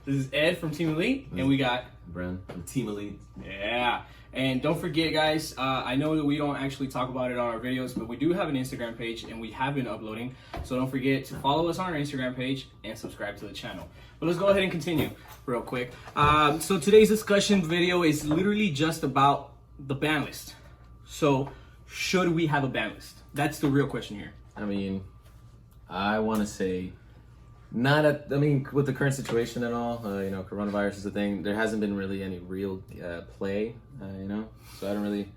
This is Ed from Team Elite, and we got Bren from Team Elite. Yeah. And don't forget, guys, I know that we don't actually talk about it on our videos, but we do have an Instagram page, and we have been uploading. So don't forget to follow us on our Instagram page and subscribe to the channel. But let's go ahead and continue real quick. So today's discussion video is literally just about the ban list. So should we have a ban list? That's the real question here. I mean, I want to say with the current situation and all, coronavirus is a thing. There hasn't been really any real play, so I don't really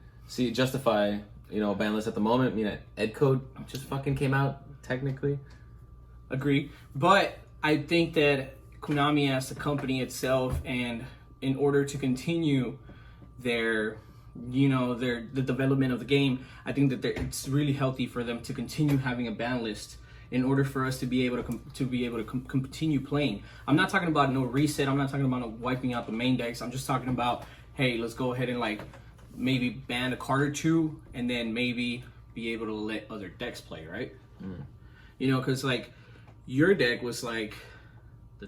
justify, a ban list at the moment. I mean, Ed Code just fucking came out, technically. Agree. But I think that Konami as the company itself, and in order to continue the development of the game, I think that it's really healthy for them to continue having a ban list in order for us to be able to continue playing. I'm not talking about no reset. I'm not talking about no wiping out the main decks. I'm just talking about, hey, let's go ahead and maybe ban a card or two, and then maybe be able to let other decks play, right? Because your deck was the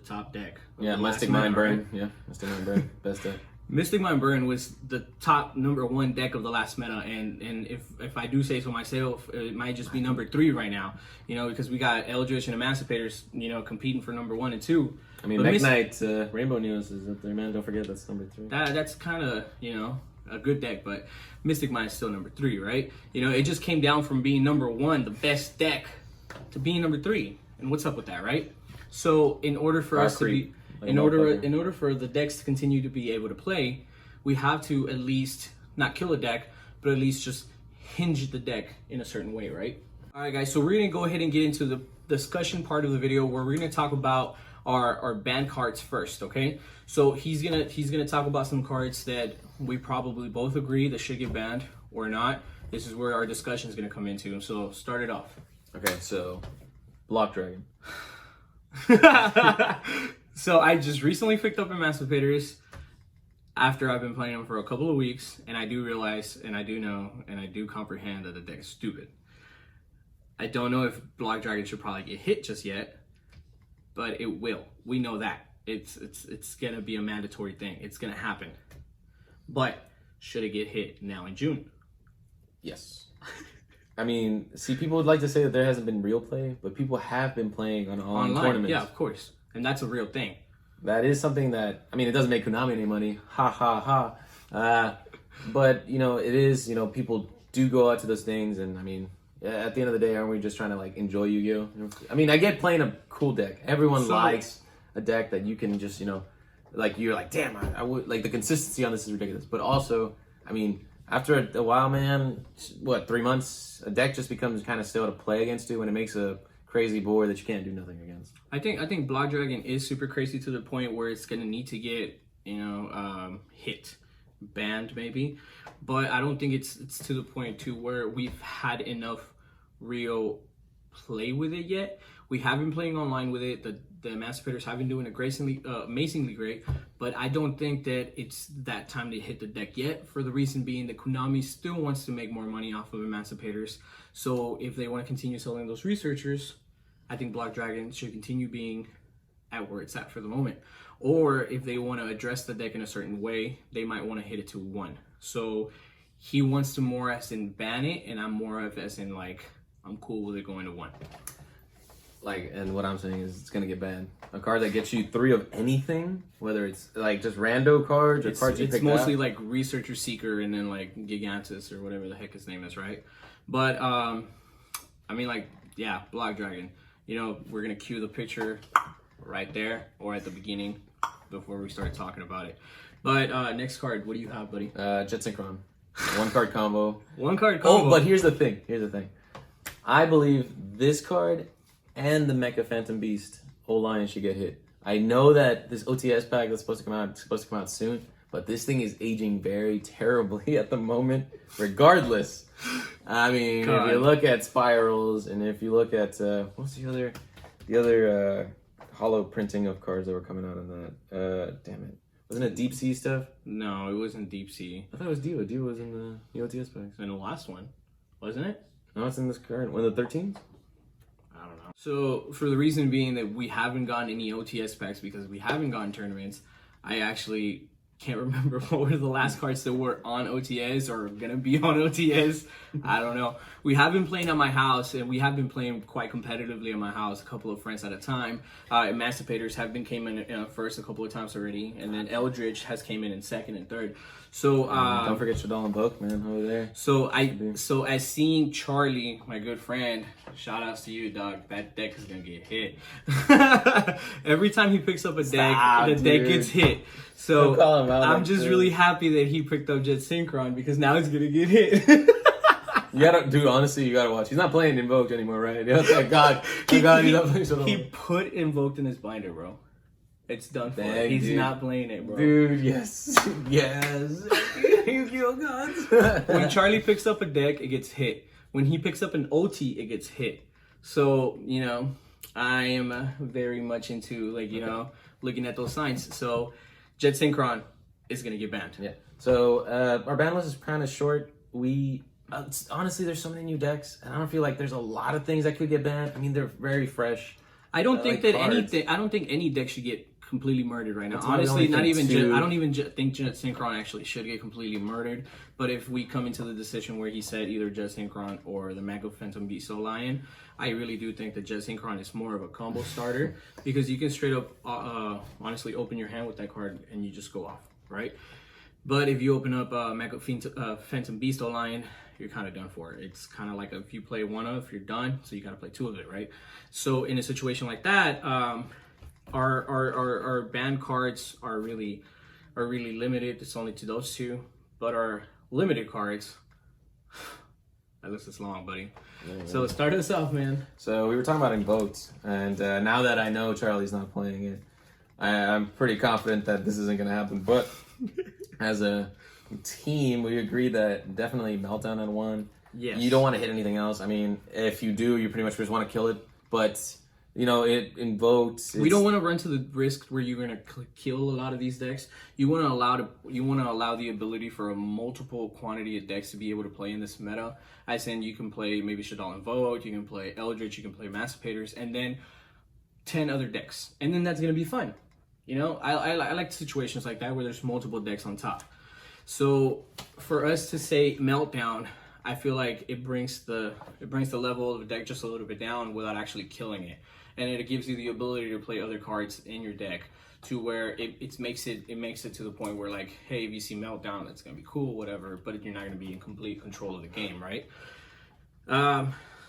top deck. Yeah, Mystic Mind Burn. Right? Yeah, Mystic Mind Burn, best deck. Mystic Mind Burn was the top #1 deck of the last meta, and if I do say so myself, it might just be #3 right now, because we got Eldritch and Emancipators, competing for #1 and 2. I mean, Mech Knight, Rainbow News is up there, man. Don't forget that's #3. That's kind of, a good deck, but Mystic Mind is still #3, right? It just came down from being #1, the best deck, to being #3. And what's up with that, right? So in order for us to be... In order for the decks to continue to be able to play, we have to at least not kill a deck, but at least just hinge the deck in a certain way, right? All right, guys. So we're gonna go ahead and get into the discussion part of the video where we're gonna talk about our ban cards first. Okay. So he's gonna talk about some cards that we probably both agree that should get banned or not. This is where our discussion is gonna come into. So start it off. Okay. So Block Dragon. So I just recently picked up Emancipators after I've been playing them for a couple of weeks, and I do realize, and I do know, and I do comprehend that the deck is stupid. I don't know if Block Dragon should probably get hit just yet, but it will. We know that. It's gonna be a mandatory thing. It's gonna happen. But should it get hit now in June? Yes. I mean, people would like to say that there hasn't been real play, but people have been playing on online tournaments. Yeah, of course. And that's a real thing. That is something that, it doesn't make Konami any money. Ha, ha, ha. But, it is, people do go out to those things. And, at the end of the day, aren't we just trying to, enjoy Yu-Gi-Oh? I get playing a cool deck. Everyone likes a deck that you can just, you're like, damn, I would, the consistency on this is ridiculous. But also, after a while, man, 3 months, a deck just becomes kind of stale to play against you when it makes a crazy board that you can't do nothing against. I think Block Dragon is super crazy to the point where it's gonna need to get hit, banned maybe, but I don't think it's to the point to where we've had enough real play with it yet. We have been playing online with it. The Emancipators have been doing it amazingly great, but I don't think that it's that time to hit the deck yet, for the reason being that Konami still wants to make more money off of Emancipators. So if they want to continue selling those researchers, I think Block Dragon should continue being at where it's at for the moment. Or if they want to address the deck in a certain way, they might want to hit it to 1. So he wants to more as in ban it, and I'm more of as in I'm cool with it going to 1. And what I'm saying is it's gonna get banned. A card that gets you 3 of anything, whether it's just rando cards or cards you picked out. It's mostly Researcher Seeker and then Gigantus or whatever the heck his name is, right? But yeah, Block Dragon. We're gonna cue the picture right there or at the beginning before we start talking about it. But next card, what do you have, buddy? Jet Synchron. 1 card combo. 1 card combo. Oh, but here's the thing. I believe this card and the Mecha Phantom Beast whole line should get hit. I know that this OTS pack that's supposed to come out soon, but this thing is aging very terribly at the moment. Regardless, if you look at Spirals, and if you look at what's the other hollow printing of cards that were coming out of that? Damn it, wasn't it Deep Sea stuff? No, it wasn't Deep Sea. I thought it was Diva. Diva was in the OTS packs. In the last one, wasn't it? No, it's in this current one, the 13s. I don't know. So for the reason being that we haven't gotten any OTS packs because we haven't gotten tournaments, I actually can't remember what were the last cards that were on OTS or gonna be on OTS. I don't know. We have been playing at my house, and we have been playing quite competitively at my house, a couple of friends at a time. Emancipators have been came in first a couple of times already, and then Eldritch has came in second and third. So don't forget Shadal and Book, man, over there. So as seeing Charlie, my good friend, shout outs to you, dog. That deck is gonna get hit. Every time he picks up a deck, the deck gets hit. So I'm just really happy that he picked up Jet Synchron because now it's gonna get hit. You gotta, dude. Honestly, you gotta watch. He's not playing Invoked anymore, right? Yeah, thank God. Thank God he's not playing Shadal. He put Invoked in his binder, bro. It's done for. He's not playing it, bro. Dude, yes. Yes. Yu-Gi-Oh gods. When Charlie picks up a deck, it gets hit. When he picks up an OT, it gets hit. So, you know, I am very much into, like, you know, looking at those signs. So, Jet Synchron is going to get banned. Yeah. So, our ban list is kind of short. Honestly, there's so many new decks, and I don't feel like there's a lot of things that could get banned. I mean, they're very fresh. I don't think that I don't think any deck should get completely murdered right now. Honestly, not even. I don't even think Jet Synchron actually should get completely murdered. But if we come into the decision where he said either Jet Synchron or the Mago Phantom Beast Lion, I really do think that Jet Synchron is more of a combo starter because you can straight up, honestly, open your hand with that card and you just go off, right? But if you open up Mago Phantom Beast Lion, you're kind of done for. It's kind of like if you play one of, you're done. So you got to play two of it, right? So in a situation like that, our ban cards are really limited. It's only to those two. But our limited cards, that list is long, buddy. Yeah, so start us off, man. So we were talking about Invoked, and now that I know Charlie's not playing it, I'm pretty confident that this isn't going to happen. But as a team, we agreed that definitely Meltdown at 1. Yes. You don't want to hit anything else. I mean, if you do, you pretty much just want to kill it. But you know, it invokes. We don't want to run to the risk where you're gonna kill a lot of these decks. You want to allow the ability for a multiple quantity of decks to be able to play in this meta. As in, you can play maybe Shadal Invoked, you can play Eldritch, you can play Emancipators, and then 10 other decks, and then that's gonna be fun. You know, I like situations like that where there's multiple decks on top. So for us to say Meltdown, I feel like it brings the level of the deck just a little bit down without actually killing it. And it gives you the ability to play other cards in your deck to where it makes it to the point where, like, hey, if you see Meltdown, that's gonna be cool, whatever, but you're not gonna be in complete control of the game, right?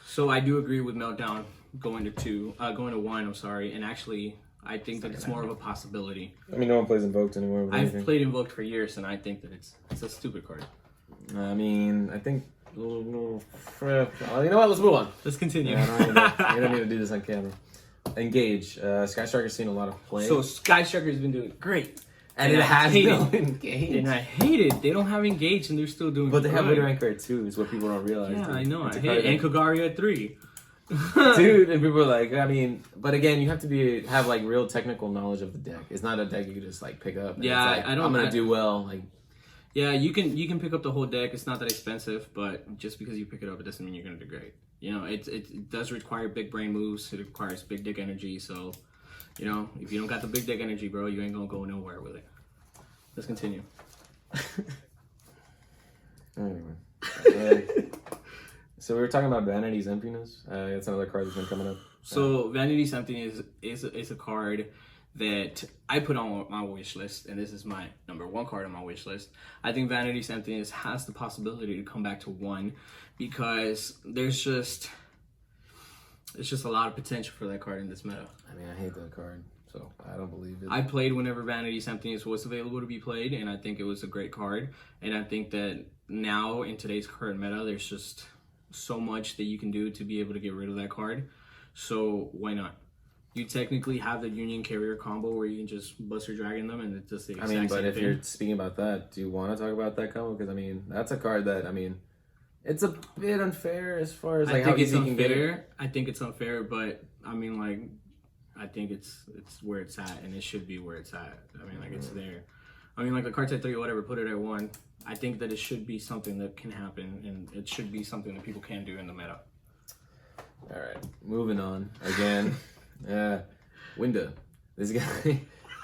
So I do agree with Meltdown going to 1, I'm sorry, and actually I think that it's more of a possibility. I mean, no one plays Invoked anymore. I've played Invoked for years, and I think that it's a stupid card. I mean, I think. You know what? Let's move on. Let's continue. Yeah, we don't need to do this on camera. Engage. Skye Striker's seen a lot of play. So Skye Striker's been doing great. And it has no Engage. And I hate it. They don't have Engage and they're still doing But they have Leader Anchor at 2 is what people don't realize. Yeah, dude. I know. I hate it. And Kagari at 3. Dude, and people are like, I mean, but again, you have to have like real technical knowledge of the deck. It's not a deck you can just like pick up. Yeah, like, I'm gonna do well. Like, yeah, you can pick up the whole deck. It's not that expensive, but just because you pick it up, it doesn't mean you're gonna do great. You know, it does require big brain moves. It requires big dick energy. So, you know, if you don't got the big dick energy, bro, you ain't gonna go nowhere with it. Let's continue. Anyway, so we were talking about Vanities, Emptiness. That's another card that's been coming up. So Vanities, Emptiness is a card that I put on my wish list, and this is my number 1 card on my wish list. I think Vanity's Emptiness has the possibility to come back to 1 because it's just a lot of potential for that card in this meta. I mean, I hate that card, so I don't believe it. I played whenever Vanity's Emptiness was available to be played, and I think it was a great card. And I think that now in today's current meta, there's just so much that you can do to be able to get rid of that card. So why not? You technically have the Union Carrier combo where you can just Buster Dragon them, and it's just the exact same thing. If you're speaking about that, do you want to talk about that combo? Because, I mean, that's a card that, I mean, it's a bit unfair as far as, like, how easy you can get it. I think it's unfair, but, I mean, like, I think it's where it's at, and it should be where it's at. I mean, like, it's there. I mean, like, the card's at 3 or whatever, put it at 1. I think that it should be something that can happen, and it should be something that people can do in the meta. All right, moving on again. Winda, this guy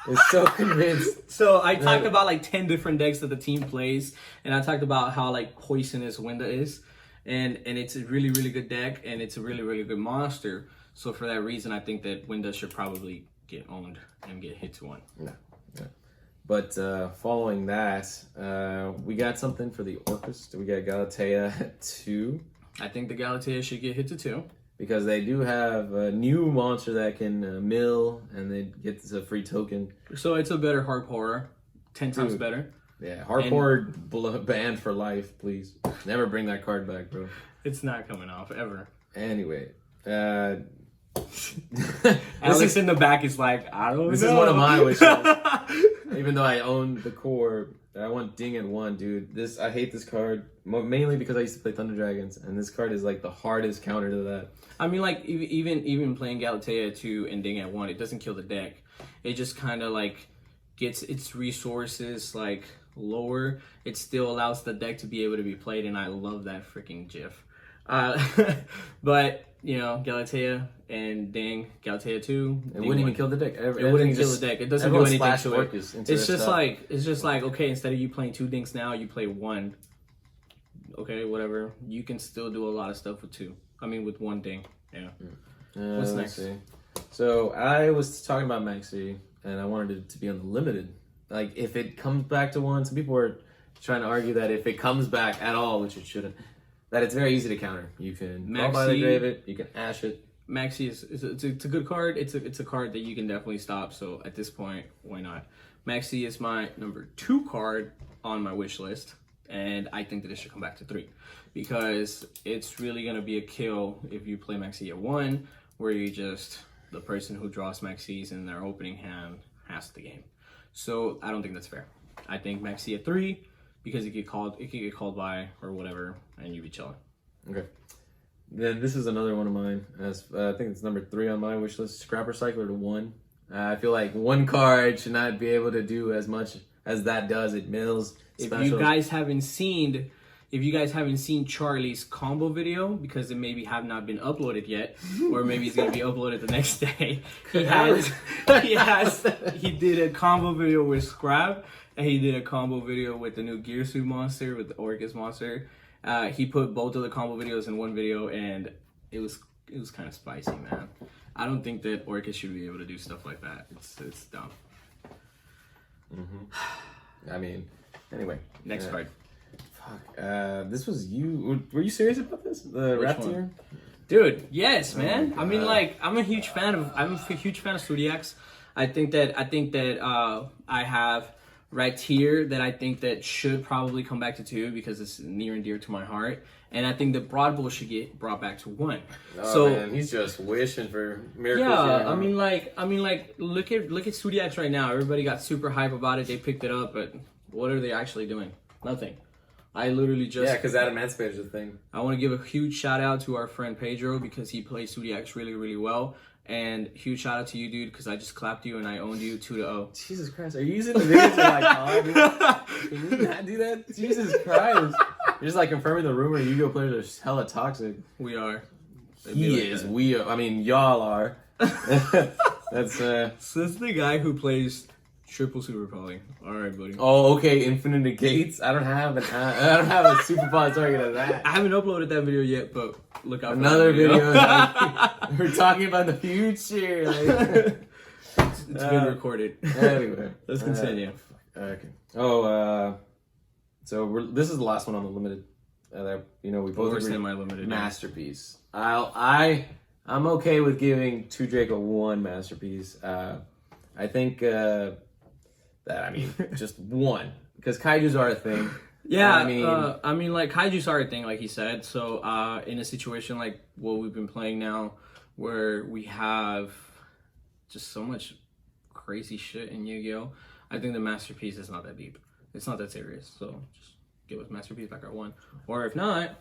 is so convinced. So I talked about like 10 different decks that the team plays, and I talked about how like poisonous Winda is, and it's a really really good deck, and it's a really really good monster. So for that reason, I think that Winda should probably get owned and get hit to 1. Yeah. But following that, we got something for the Orcus. We got Galatea 2. I think the Galatea should get hit to 2. Because they do have a new monster that can mill, and they get a free token. So it's a better Harp Horror. 10 times better. Yeah, Harp Horror banned for life, please. Never bring that card back, bro. It's not coming off, ever. Anyway. Alex in the back is like, I don't know. This is one of my wishes. Even though I own the core, I want Ding at 1, dude. I hate this card, mainly because I used to play Thunder Dragons, and this card is like the hardest counter to that. I mean, like, even playing Galatea 2 and Ding at 1, it doesn't kill the deck. It just kind of, like, gets its resources, like, lower. It still allows the deck to be able to be played, and I love that freaking GIF. But, you know, Galatea and Ding, Galatea 2. It wouldn't even kill the deck. It wouldn't kill the deck. It doesn't do anything to it. It's just like, okay, instead of you playing 2 Dings now, you play 1. Okay, whatever. You can still do a lot of stuff with 2. I mean, with 1 Ding. Yeah. What's next? See. So I was talking about Maxie, and I wanted it to be on the limited. Like, if it comes back to 1, some people are trying to argue that if it comes back at all, which it shouldn't, that it's very easy to counter. You can Maxie, by the grave it, you can ash it. Maxie it's a good card. It's a card that you can definitely stop. So at this point, why not? Maxie is my number 2 card on my wish list, and I think that it should come back to 3 because it's really gonna be a kill if you play Maxie at 1, where you just the person who draws Maxies in their opening hand has the game. So I don't think that's fair. I think Maxie at 3 because it could get called by or whatever, and you be chilling. Okay. Then this is another one of mine. I think it's number 3 on my wish list. Scrapper Cycler to 1. I feel like 1 card should not be able to do as much as that does. It mills. If you guys haven't seen Charlie's combo video, because it maybe have not been uploaded yet, or maybe it's gonna be uploaded the next day. He did a combo video with Scrap, and he did a combo video with the new Gear Suit monster, with the Orcus monster. He put both of the combo videos in one video, and it was kind of spicy, man. I don't think that Orcus should be able to do stuff like that. It's dumb. I mean, anyway. Next card. Fuck. This was you. Were you serious about this? The Raptor? Dude, yes, man. I mean, like, I'm a huge fan of Zodiacs. I think that I have right here that I think that should probably come back to 2 because it's near and dear to my heart. And I think that Broad Bull should get brought back to 1. Oh, so man, he's just wishing for miracles. Yeah, I mean, like, look at Zodiacs right now. Everybody got super hype about it. They picked it up, but what are they actually doing? Nothing. I literally just... Yeah, because that emancipator's a thing. I want to give a huge shout out to our friend Pedro because he plays Zodiacs really, really well. And huge shout out to you, dude, because I just clapped you and I owned you 2-0. Jesus Christ, are you using the video to like, can you not do that? Jesus Christ. You're just like confirming the rumor Yu-Gi-Oh players are hella toxic. We are. He is. We are. I mean, y'all are. That's So this is the guy who plays triple super poly. All right, buddy. Oh, okay. Infinite negates. I don't have a super poly target of that. I haven't uploaded that video yet, but look out for another video. We're talking about the future. Like, it's been recorded. Anyway, let's continue. Okay. Oh, so this is the last one on the limited. We both agree. My limited Masterpiece. I'm okay with giving 2 Drago 1 masterpiece. I think just 1 because kaijus are a thing. Yeah, I mean, like kaijus are a thing, like he said. So, in a situation like what we've been playing now, where we have just so much crazy shit in Yu-Gi-Oh, I think the masterpiece is not that deep. It's not that serious. So just give us masterpiece back at 1, or if not,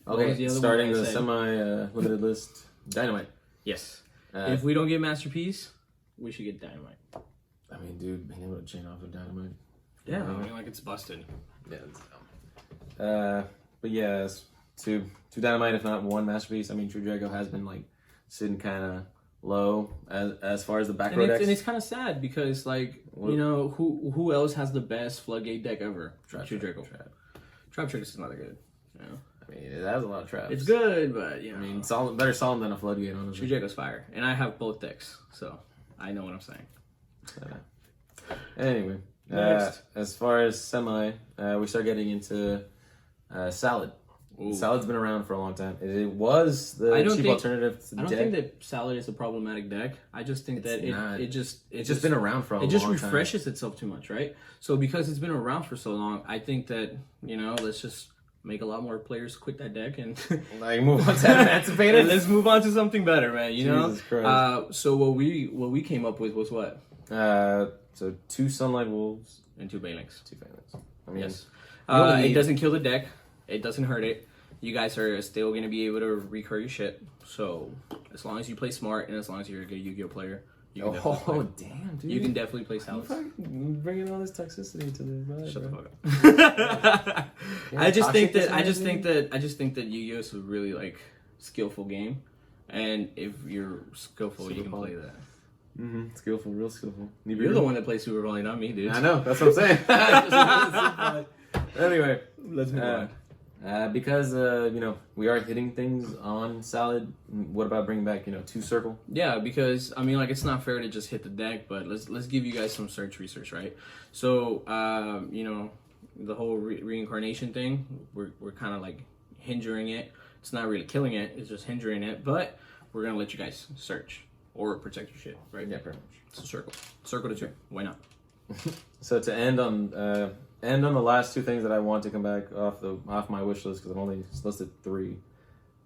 okay. Starting the semi-limited list, Dynamite. Yes. If we don't get masterpiece, we should get Dynamite. I mean, dude, being able to chain off of Dynamite. Yeah, I mean, like, it's busted. Yeah, it's dumb. But yes, two Dynamite, if not one Masterpiece. I mean, True Drago has been like sitting kind of low as far as the back row decks. And it's kind of sad because like you know who else has the best floodgate deck ever? True Drago. Trap Trick is not that good. You know? I mean, it has a lot of traps. It's good, but you know, I mean, better solid than a floodgate. Honestly, True Drago's fire, and I have both decks, so I know what I'm saying. Anyway, as far as semi, we start getting into Salad. Ooh. Salad's been around for a long time. It was the cheap alternative to the deck. I don't think that Salad is a problematic deck. I just think that it's just been around for a long time. It just refreshes itself too much, right? So because it's been around for so long, I think that, you know, let's just make a lot more players quit that deck and like move on to Emancipated. And let's move on to something better, man. You Jesus know. So what we came up with was what? So 2 Sunlight Wolves and 2 Banelings. 2 Banelings. I mean, yes. It doesn't kill the deck. It doesn't hurt it. You guys are still going to be able to recur your shit. So, as long as you play smart and as long as you're a good Yu-Gi-Oh player, you can definitely play. Damn, dude. You can definitely play Salad. Bringing all this toxicity to the Shut the fuck up. I just think that Yu-Gi-Oh is a really like skillful game, and if you're skillful, you can play that. Mm-hmm. Skillful, real skillful. You're the one that plays Super Volley, not me, dude. I know, that's what I'm saying. Anyway, let's move on. Because you know, we are hitting things on Salad. What about bringing back, you know, 2 Circle? Yeah, because I mean, like, it's not fair to just hit the deck, but let's give you guys some search research, right? So, you know, the whole reincarnation thing, we're kind of like hindering it. It's not really killing it; it's just hindering it. But we're gonna let you guys search or protect your shit, right? Yeah, pretty much. So circle to 2. Why not? So to end on the last 2 things that I want to come back off my wish list, because I've only listed 3.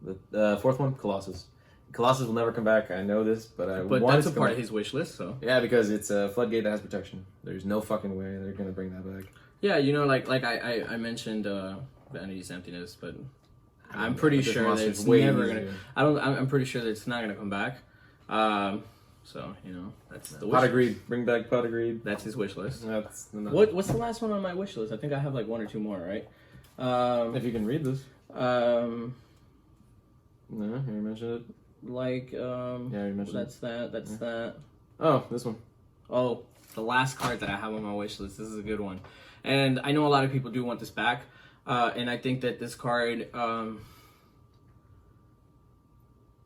The 4th one, Colossus. Colossus will never come back. I know this, but that's a part of his wish list. So yeah, because it's a floodgate that has protection. There's no fucking way they're gonna bring that back. Yeah, you know, like I mentioned vanities, emptiness, but I'm pretty sure that it's never gonna. I'm pretty sure that it's not gonna come back. So, you know, that's the wish Pot of Greed. Bring back Pot of Greed. That's his wish list. What's the last one on my wish list? I think I have like 1 or 2 more, right? If you can read this. No, you mentioned it. Like, yeah, you mentioned that's that. Oh, this one. Oh, the last card that I have on my wish list. This is a good one. And I know a lot of people do want this back. And I think that this card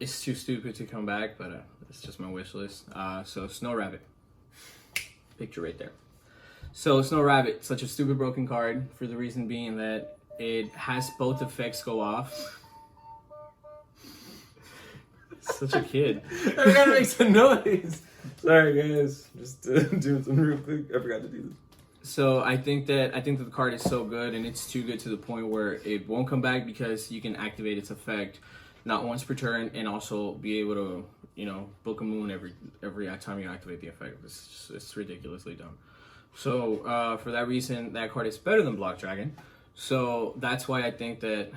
is too stupid to come back, but it's just my wish list. So Snow Rabbit. Picture right there. So Snow Rabbit, such a stupid broken card for the reason being that it has both effects go off. Such a kid. I gotta make some noise. Sorry guys, just doing something real quick. I forgot to do this. So I think that the card is so good, and it's too good to the point where it won't come back because you can activate its effect not once per turn, and also be able to, you know, book a moon every time you activate the effect. It's ridiculously dumb. So for that reason, that card is better than Block Dragon. So that's why I think that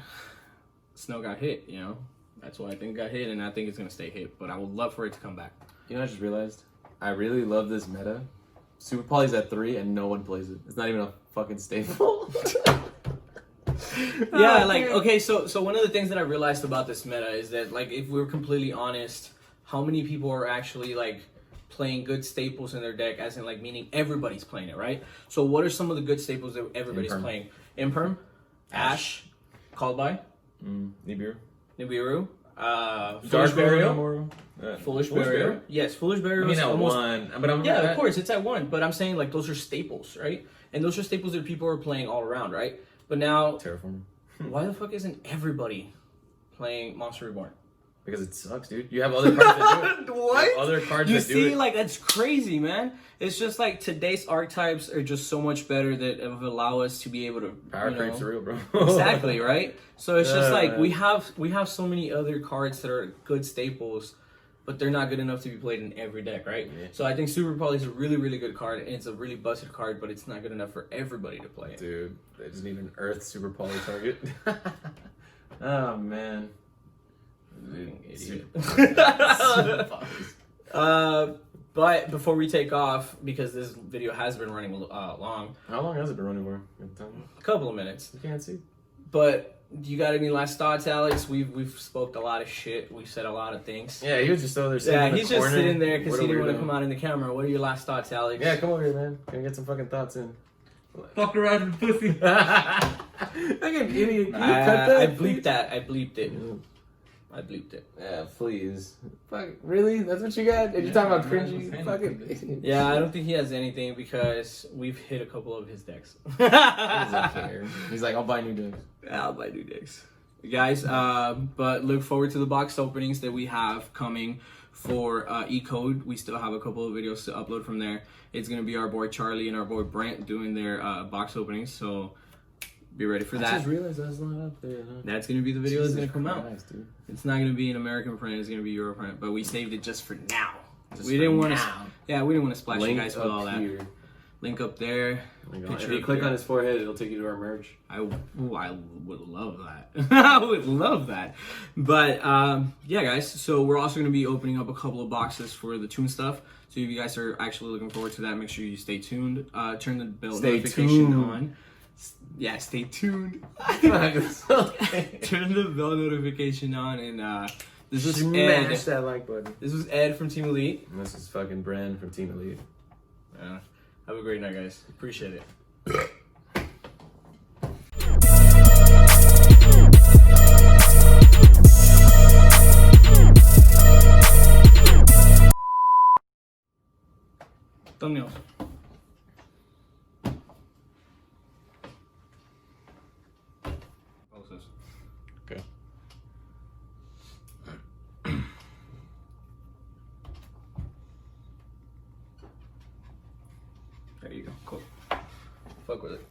Snow got hit. You know, that's why I think it got hit, and I think it's gonna stay hit. But I would love for it to come back. You know, I just realized I really love this meta. Super Poly's at 3 and no one plays it. It's not even a fucking staple. Yeah, like, okay, so one of the things that I realized about this meta is that, like, if we're completely honest, how many people are actually, like, playing good staples in their deck, as in, like, meaning everybody's playing it, right? So what are some of the good staples that everybody's playing? Imperm, Ash, Called By, Nibiru, Foolish Burial. Foolish Burial. Yes, Foolish Burial. I mean, at 1, but of course, it's at 1. But I'm saying, like, those are staples, right? And those are staples that people are playing all around, right? But now, Terraformer. Why the fuck isn't everybody playing Monster Reborn? Because it sucks, dude. You have other cards that do it. What? Other cards you that do it. see, like, that's crazy, man. It's just like today's archetypes are just so much better that allow us to be able to power creeps are real, bro. Exactly, right? So it's just like we have so many other cards that are good staples, but they're not good enough to be played in every deck, right? Yeah. So I think Super Poly is a really, really good card, and it's a really busted card, but it's not good enough for everybody to play it. Dude, they just need an Earth Super Poly target. Oh, man. Idiot. But before we take off, because this video has been running long. How long has it been running for? A couple of minutes. You can't see. But you got any last thoughts, Alex? We've spoke a lot of shit. We said a lot of things. Yeah, he was just over there sitting in the he's corner. just sitting there because What he a didn't want to weirdo. come out in the camera. What are your last thoughts, Alex? Yeah, come over here, man. Gonna get some fucking thoughts in. Fuck around and pussy. Like an idiot. Can you cut that? I bleeped that. I bleeped it. I bleeped it. Yeah, please. Fuck, really? That's what you got? And you're talking about cringy? Fucking. Yeah, I don't think he has anything because we've hit a couple of his decks. He doesn't care. He's like, I'll buy new decks. I'll buy new decks. Guys, but look forward to the box openings that we have coming for E-Code. We still have a couple of videos to upload from there. It's going to be our boy Charlie and our boy Brent doing their box openings, so be ready for that. I just realized that's not up there, huh? That's going to be the video that's going to come out. Dude. It's not going to be an American print, it's going to be Euro print, but we saved it just for now. Just We for didn't want to, now. yeah, we didn't want to splash Link you guys with up all that. here. Link up there. If you click on his forehead, it'll take you to our merch. I would love that. I would love that. But yeah, guys. So we're also going to be opening up a couple of boxes for the Toon stuff. So if you guys are actually looking forward to that, make sure you stay tuned. Turn the bell notification on. Yeah, stay tuned. Turn the bell notification on, and this is Smash Ed. that like button. This was Ed from Team Elite. And this is fucking Bren from Team Elite. Have a great night, guys. Appreciate it. Thumbnails. Colossus. Okay. There you go. Cool. Fuck with it.